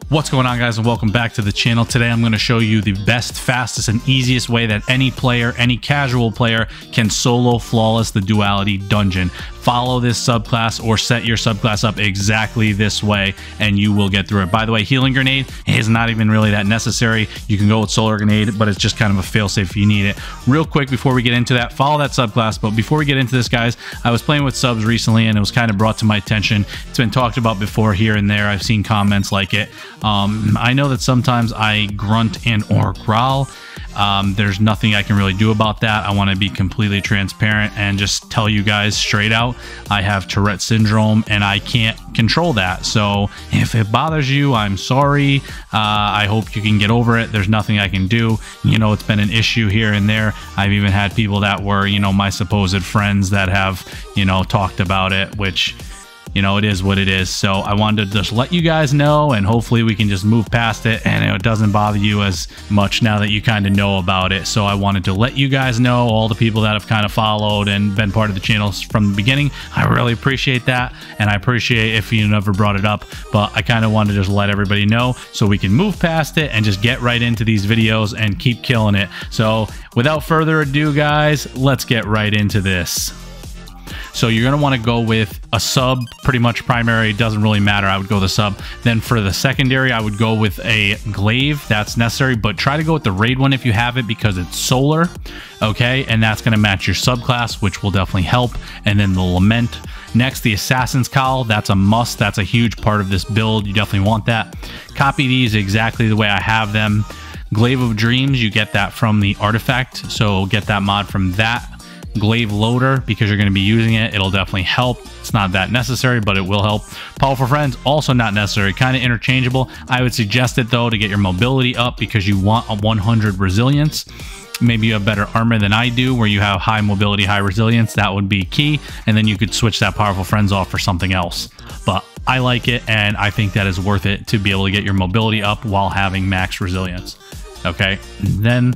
What's going on, guys, and welcome back to the channel. Today I'm going to show you the best, fastest, and easiest way that any player, any casual player, can solo flawless the Duality dungeon. Follow this subclass or set your subclass up exactly this way and you will get through it. By the way, healing grenade is not even really that necessary. You can go with solar grenade, but it's just kind of a failsafe if you need it. Real quick before we get into that, follow that subclass. But before we get into this, guys, I was playing with subs recently and it was kind of brought to my attention. It's been talked about before here and there. I've seen comments like it. I know that sometimes I grunt and or growl. There's nothing I can really do about that. I want to be completely transparent and just tell you guys straight out, I have Tourette Syndrome and I can't control that. So if it bothers you, I'm sorry. I hope you can get over it. There's nothing I can do. You know, it's been an issue here and there. I've even had people that were, you know, my supposed friends that have, you know, talked about it, which, you know, it is what it is. So I wanted to just let you guys know, and hopefully we can just move past it and it doesn't bother you as much now that you kind of know about it. So I wanted to let you guys know, all the people that have kind of followed and been part of the channel from the beginning. I really appreciate that, and I appreciate if you never brought it up, but I kind of wanted to just let everybody know so we can move past it and just get right into these videos and keep killing it. So without further ado, guys, let's get right into this. So you're going to want to go with a sub, pretty much primary, doesn't really matter. I would go the sub. Then for the secondary, I would go with a glaive. That's necessary, but try to go with the raid one if you have it because it's solar, okay? And that's going to match your subclass, which will definitely help. And then the lament. Next, the assassin's cowl. That's a must. That's a huge part of this build. You definitely want that. Copy these exactly the way I have them. Glaive of Dreams, you get that from the artifact, so get that mod from that. Glaive loader, because you're going to be using it, it'll definitely help. It's not that necessary, but it will help. Powerful friends, also not necessary, kind of interchangeable. I would suggest it though to get your mobility up because you want a 100 resilience. Maybe you have better armor than I do where you have high mobility, high resilience. That would be key, and then you could switch that powerful friends off for something else. But I like it, and I think that is worth it to be able to get your mobility up while having max resilience. Okay, then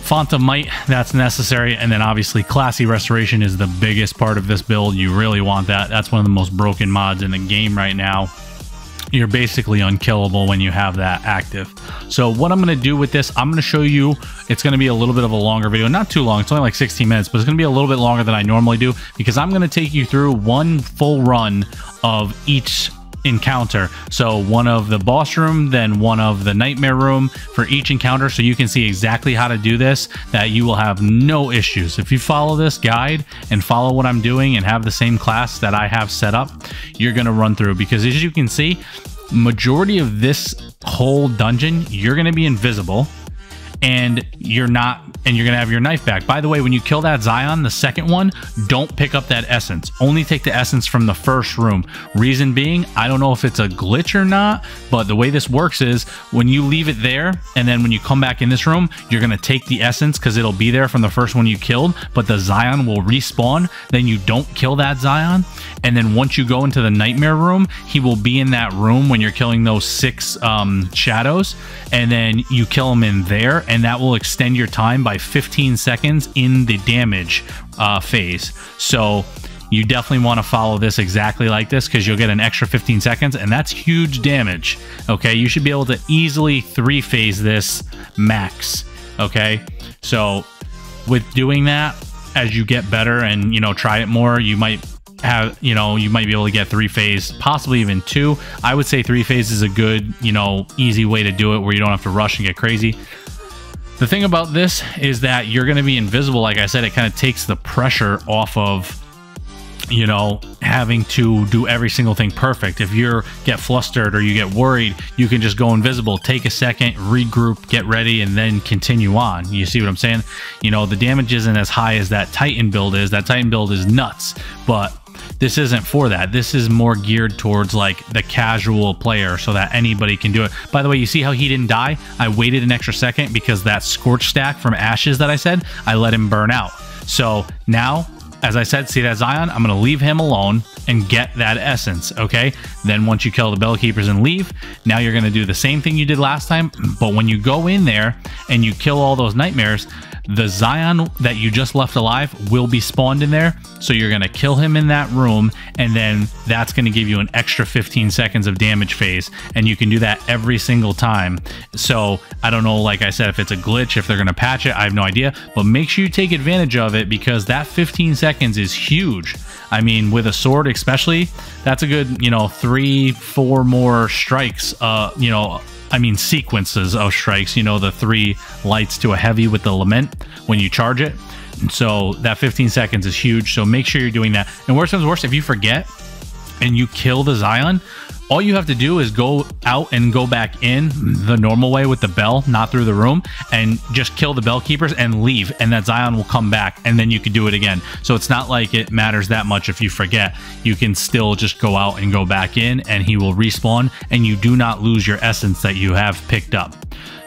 Font of Might, that's necessary. And then obviously Classy Restoration is the biggest part of this build. You really want that. That's one of the most broken mods in the game right now. You're basically unkillable when you have that active. So what I'm going to do with this, I'm going to show you, it's going to be a little bit of a longer video, not too long, it's only like 16 minutes, but it's going to be a little bit longer than I normally do because I'm going to take you through one full run of each encounter. So one of the boss room, then one of the nightmare room for each encounter, so you can see exactly how to do this, that you will have no issues. If you follow this guide and follow what I'm doing and have the same class that I have set up, you're going to run through, because as you can see, majority of this whole dungeon, you're going to be invisible and you're not, and you're gonna have your knife back. By the way, when you kill that Zion, the second one, don't pick up that essence. Only take the essence from the first room. Reason being, I don't know if it's a glitch or not, but the way this works is when you leave it there, and then when you come back in this room, you're gonna take the essence because it'll be there from the first one you killed, but the Zion will respawn. Then you don't kill that Zion, and then once you go into the nightmare room, he will be in that room when you're killing those 6 shadows, and then you kill him in there, and that will extend your time by 15 seconds in the damage phase. So you definitely want to follow this exactly like this because you'll get an extra 15 seconds, and that's huge damage. Okay, you should be able to easily 3-phase this max. Okay, so with doing that, as you get better and, you know, try it more, you might have, you know, you might be able to get 3-phase, possibly even 2. I would say 3-phase is a good, you know, easy way to do it where you don't have to rush and get crazy. The thing about this is that you're going to be invisible. Like I said, it kind of takes the pressure off of, you know, having to do every single thing perfect. If you get flustered or you get worried, you can just go invisible, take a second, regroup, get ready, and then continue on. You see what I'm saying? You know, the damage isn't as high as that Titan build is. That Titan build is nuts, but this isn't for that. This is more geared towards like the casual player so that anybody can do it. By the way, you see how he didn't die? I waited an extra second because that scorch stack from ashes that I said, I let him burn out. So now, as I said, see that Zion? I'm going to leave him alone and get that essence, okay? Then once you kill the Bell Keepers and leave, now you're going to do the same thing you did last time, but when you go in there and you kill all those nightmares, the Zion that you just left alive will be spawned in there. So you're going to kill him in that room, and then that's going to give you an extra 15 seconds of damage phase, and you can do that every single time. So I don't know, like I said, if it's a glitch, if they're going to patch it, I have no idea, but make sure you take advantage of it, because that 15 seconds is huge. I mean, with a sword especially, that's a good, 3-4 more strikes, sequences of strikes, the 3 lights to a heavy with the lament when you charge it. So that 15 seconds is huge. So make sure you're doing that. And worst comes to worst, if you forget and you kill the Zion, all you have to do is go out and go back in the normal way with the bell, not through the room, and just kill the bell keepers and leave, and that Zion will come back, and then you can do it again. So it's not like it matters that much if you forget. You can still just go out and go back in, and he will respawn, and you do not lose your essence that you have picked up.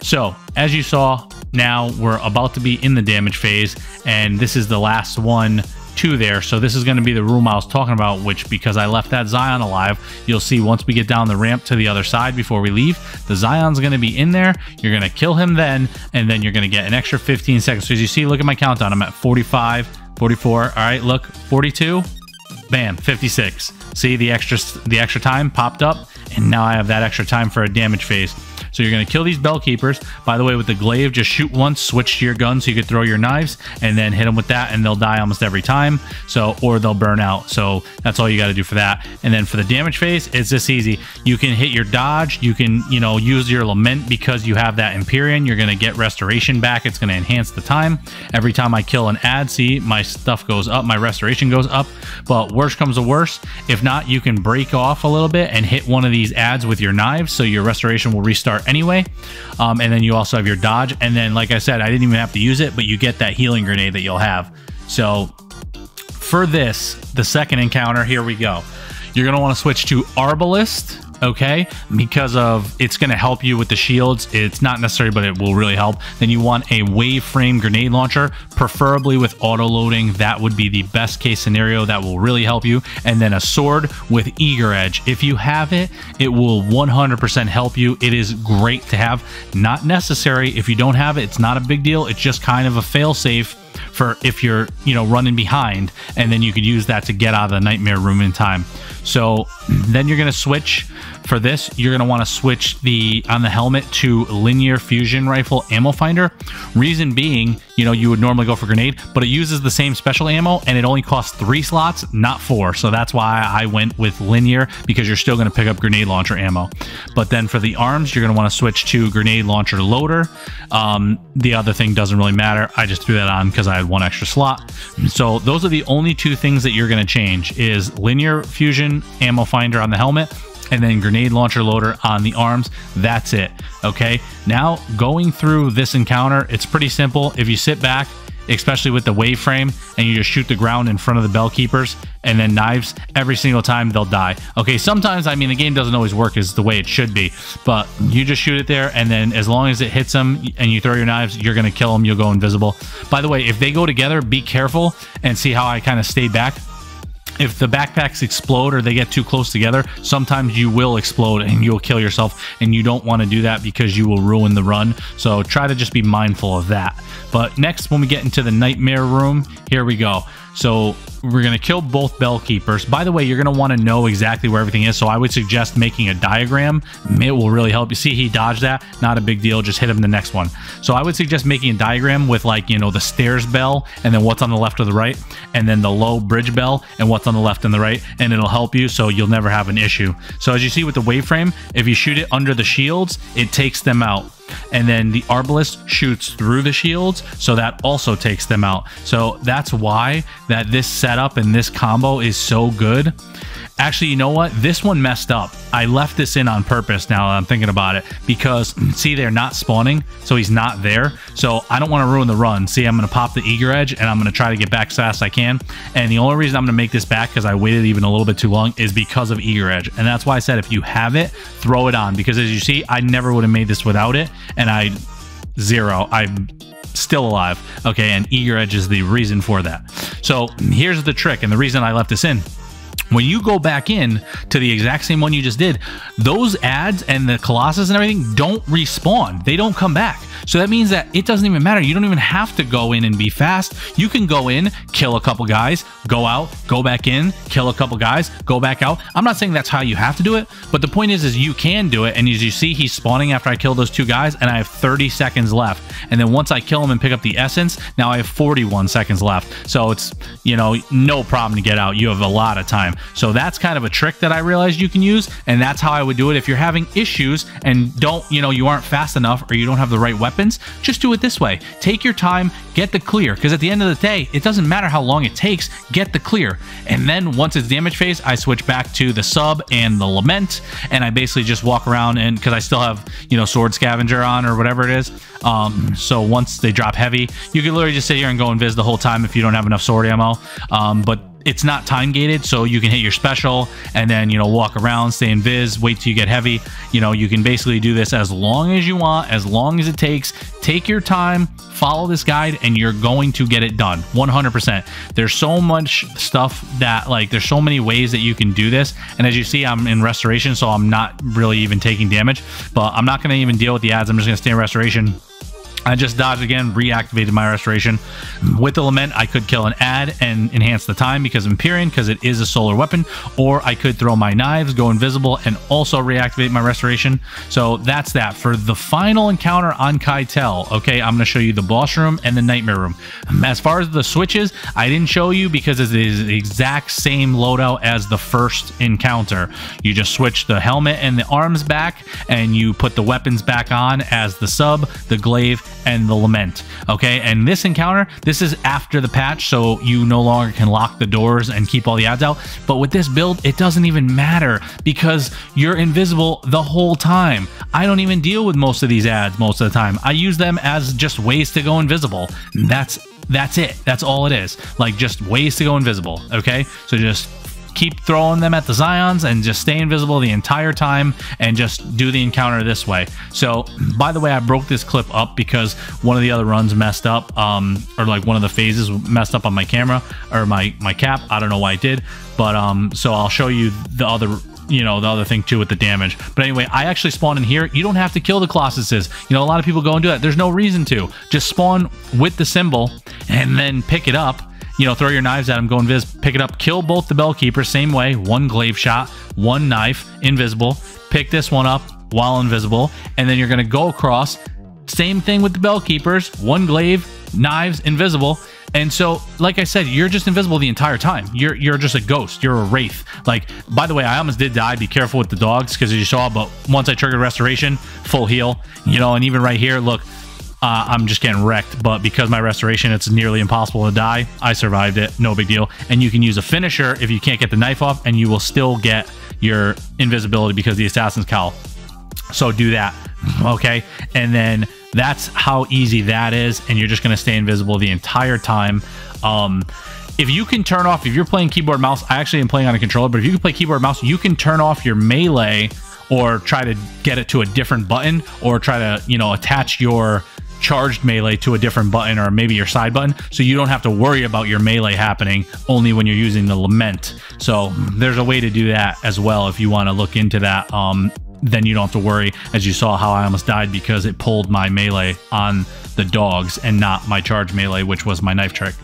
So as you saw, now we're about to be in the damage phase, and this is the last one to there. So this is going to be the room I was talking about, which, because I left that Zion alive, you'll see once we get down the ramp to the other side before we leave, the Zion's going to be in there. You're going to kill him then, and then you're going to get an extra 15 seconds. So as you see, look at my countdown. I'm at 45, 44. All right, look, 42, bam, 56. See, the extra time popped up, and now I have that extra time for a damage phase. So you're going to kill these bell keepers. By the way, with the glaive, just shoot once, switch to your gun so you could throw your knives, and then hit them with that, and they'll die almost every time. So, or they'll burn out. So that's all you got to do for that. And then for the damage phase, it's this easy. You can hit your dodge. You can, use your lament, because you have that Empyrean. You're going to get restoration back. It's going to enhance the time. Every time I kill an ad, see, my stuff goes up, my restoration goes up. But worst comes to worst, if not, you can break off a little bit and hit one of these ads with your knives, so your restoration will restart anyway. And then you also have your dodge, and then, like I said, I didn't even have to use it, but you get that healing grenade that you'll have. So for this, the second encounter, here we go. You're going to want to switch to Arbalist, okay, because it's going to help you with the shields. It's not necessary, but it will really help. Then you want a wave frame grenade launcher, preferably with auto loading. That would be the best case scenario. That will really help you. And then a sword with eager edge. If you have it, it will 100% help you. It is great to have. Not necessary if you don't have it. It's not a big deal. It's just kind of a fail safe for if you're running behind, and then you could use that to get out of the nightmare room in time. So then you're going to switch. For this, you're going to want to switch on the helmet to linear fusion rifle ammo finder. Reason being, you would normally go for grenade, but it uses the same special ammo, and it only costs 3 slots, not 4. So that's why I went with linear, because you're still going to pick up grenade launcher ammo. But then for the arms, you're going to want to switch to grenade launcher loader. The other thing doesn't really matter. I just threw that on because I had 1 extra slot. So those are the only 2 things that you're going to change, is linear fusion ammo finder on the helmet, and then grenade launcher loader on the arms. That's it. Okay, now going through this encounter, it's pretty simple. If you sit back, especially with the wave frame, and you just shoot the ground in front of the bell keepers and then knives, every single time they'll die. Okay, sometimes, the game doesn't always work as the way it should be, but you just shoot it there, and then as long as it hits them and you throw your knives, you're going to kill them. You'll go invisible. By the way, if they go together, be careful, and see how I kind of stayed back. If the backpacks explode or they get too close together, sometimes you will explode and you'll kill yourself, and you don't want to do that because you will ruin the run. So try to just be mindful of that. But next, when we get into the nightmare room, here we go. So we're going to kill both bell keepers. By the way, you're going to want to know exactly where everything is, so I would suggest making a diagram. It will really help you. See, he dodged that. Not a big deal. Just hit him the next one. So I would suggest making a diagram with, the stairs bell, and then what's on the left or the right, and then the low bridge bell, and what's on the left and the right, and it'll help you, so you'll never have an issue. So as you see with the wave frame, if you shoot it under the shields, it takes them out. And then the Arbalist shoots through the shields, so that also takes them out. So that's why that this setup and this combo is so good. Actually, you know what? This one messed up. I left this in on purpose now that I'm thinking about it, because see, they're not spawning, so he's not there. So I don't want to ruin the run. See, I'm going to pop the eager edge, and I'm going to try to get back as fast as I can. And the only reason I'm going to make this back, because I waited even a little bit too long, is because of eager edge. And that's why I said if you have it, throw it on, because as you see, I never would have made this without it, and I'm still alive. Okay, and eager edge is the reason for that. So here's the trick, and the reason I left this in. When you go back in to the exact same one you just did, those ads and the Colossus and everything don't respawn. They don't come back. So that means that it doesn't even matter. You don't even have to go in and be fast. You can go in, kill a couple guys, go out, go back in, kill a couple guys, go back out. I'm not saying that's how you have to do it, but the point is you can do it. And as you see, he's spawning after I kill those 2 guys, and I have 30 seconds left. And then once I kill him and pick up the essence, now I have 41 seconds left. So it's, you know, no problem to get out. You have a lot of time. So that's kind of a trick that I realized you can use, and that's how I would do it. If you're having issues and you aren't fast enough or you don't have the right weapons, just do it this way. Take your time, get the clear, because at the end of the day, it doesn't matter how long it takes, get the clear. And then once it's damage phase, I switch back to the sub and the lament, and I basically just walk around, and because I still have, sword scavenger on or whatever it is. So once they drop heavy, you can literally just sit here and go invis the whole time if you don't have enough sword ammo. But it's not time gated, so you can hit your special and then walk around, stay invis, wait till you get heavy. You can basically do this as long as you want, as long as it takes. Take your time, follow this guide, and you're going to get it done 100%. There's so much stuff that, there's so many ways that you can do this. And as you see, I'm in restoration, so I'm not really even taking damage, but I'm not going to even deal with the ads. I'm just going to stay in restoration. I just dodged again, reactivated my restoration. With the lament, I could kill an ad and enhance the time because of Empyrean, because it is a solar weapon, or I could throw my knives, go invisible, and also reactivate my restoration. So that's that. For the final encounter on caiatal, okay, I'm going to show you the boss room and the nightmare room. As far as the switches, I didn't show you because it is the exact same loadout as the first encounter. You just switch the helmet and the arms back, and you put the weapons back on as the sub, the glaive, and the lament. Okay, and this encounter, this is after the patch, so you no longer can lock the doors and keep all the ads out. But with this build, it doesn't even matter because you're invisible the whole time. I don't even deal with most of these ads most of the time. I use them as just ways to go invisible. That's it. That's all it is. Just ways to go invisible. Okay, so just keep throwing them at the Zions and just stay invisible the entire time and just do the encounter this way. So, by the way, I broke this clip up because one of the other runs messed up, or one of the phases messed up on my camera or my cap. I don't know why it did, but so I'll show you the other the other thing too with the damage. But anyway, I actually spawn in here. You don't have to kill the Colossuses. A lot of people go and do that. There's no reason to. Just spawn with the symbol and then pick it up. Throw your knives at them, go invis, pick it up, kill both the Bellkeepers, same way, one glaive shot, one knife, invisible, pick this one up while invisible, and then you're going to go across, same thing with the Bellkeepers, one glaive, knives, invisible. And so, like I said, you're just invisible the entire time. You're just a ghost. You're a wraith. By the way, I almost did die. Be careful with the dogs, because as you saw, but once I triggered restoration, full heal, and even right here, look, I'm just getting wrecked, but because my restoration, it's nearly impossible to die. I survived it, no big deal. And you can use a finisher if you can't get the knife off, and you will still get your invisibility because of the Assassin's Cowl. So do that, okay? And then that's how easy that is, and you're just going to stay invisible the entire time. If you can turn off, if you're playing keyboard mouse, I actually am playing on a controller, but if you can play keyboard mouse, you can turn off your melee or try to get it to a different button, or try to, attach your charged melee to a different button, or maybe your side button, so you don't have to worry about your melee happening only when you're using the lament. So there's a way to do that as well if you want to look into that. Then you don't have to worry, as you saw how I almost died because it pulled my melee on the dogs and not my charged melee, which was my knife trick.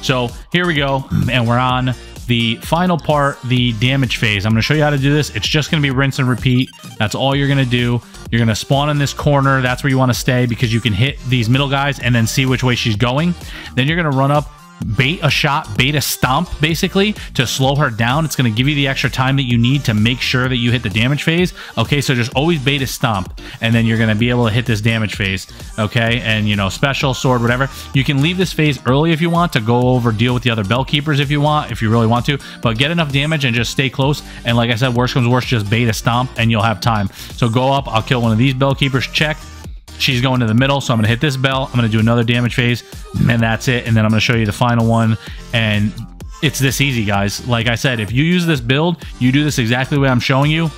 So here we go, and we're on the final part, the damage phase. I'm going to show you how to do this. It's just going to be rinse and repeat. That's all you're going to do. You're going to spawn in this corner. That's where you want to stay, because you can hit these middle guys and then see which way she's going. Then you're going to run up, bait a shot, bait a stomp, basically, to slow her down. It's going to give you the extra time that you need to make sure that you hit the damage phase. Okay, so just always bait a stomp, and then you're going to be able to hit this damage phase. Okay, and special, sword, whatever. You can leave this phase early if you want to go over, deal with the other Bellkeepers if you want, if you really want to, but get enough damage and just stay close. And like I said, worst comes worst, just bait a stomp and you'll have time. So go up, I'll kill one of these Bellkeepers, check. She's going to the middle, so I'm going to hit this bell. I'm going to do another damage phase, and that's it. And then I'm going to show you the final one, and it's this easy, guys. Like I said, if you use this build, you do this exactly the way I'm showing you,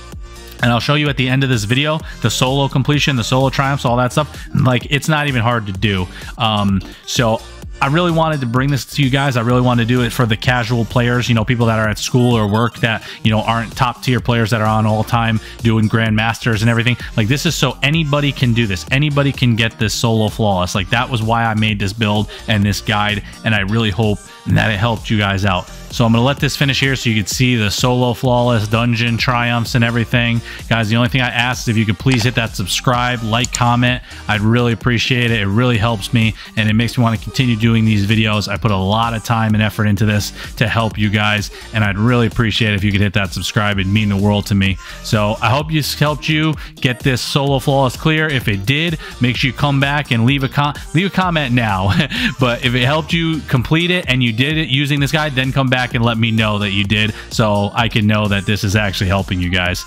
and I'll show you at the end of this video, the solo completion, the solo triumphs, all that stuff. It's not even hard to do. So I really wanted to bring this to you guys. I really wanted to do it for the casual players, you know, people that are at school or work that, you know, aren't top tier players that are on all time doing grandmasters and everything. Like, this is so anybody can do this. Anybody can get this solo flawless. Like, that was why I made this build and this guide, and I really hope that it helped you guys out. So I'm going to let this finish here so you can see the solo flawless dungeon triumphs and everything. Guys, the only thing I ask is if you could please hit that subscribe, like, comment. I'd really appreciate it. It really helps me, and it makes me want to continue doing these videos. I put a lot of time and effort into this to help you guys, and I'd really appreciate it if you could hit that subscribe. It'd mean the world to me. So I hope this helped you get this solo flawless clear. If it did, make sure you come back and leave a comment now. But if it helped you complete it and you did it using this guide, then come back and let me know that you did, so I can know that this is actually helping you guys.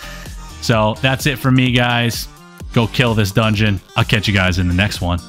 So that's it for me, guys. Go kill this dungeon. I'll catch you guys in the next one.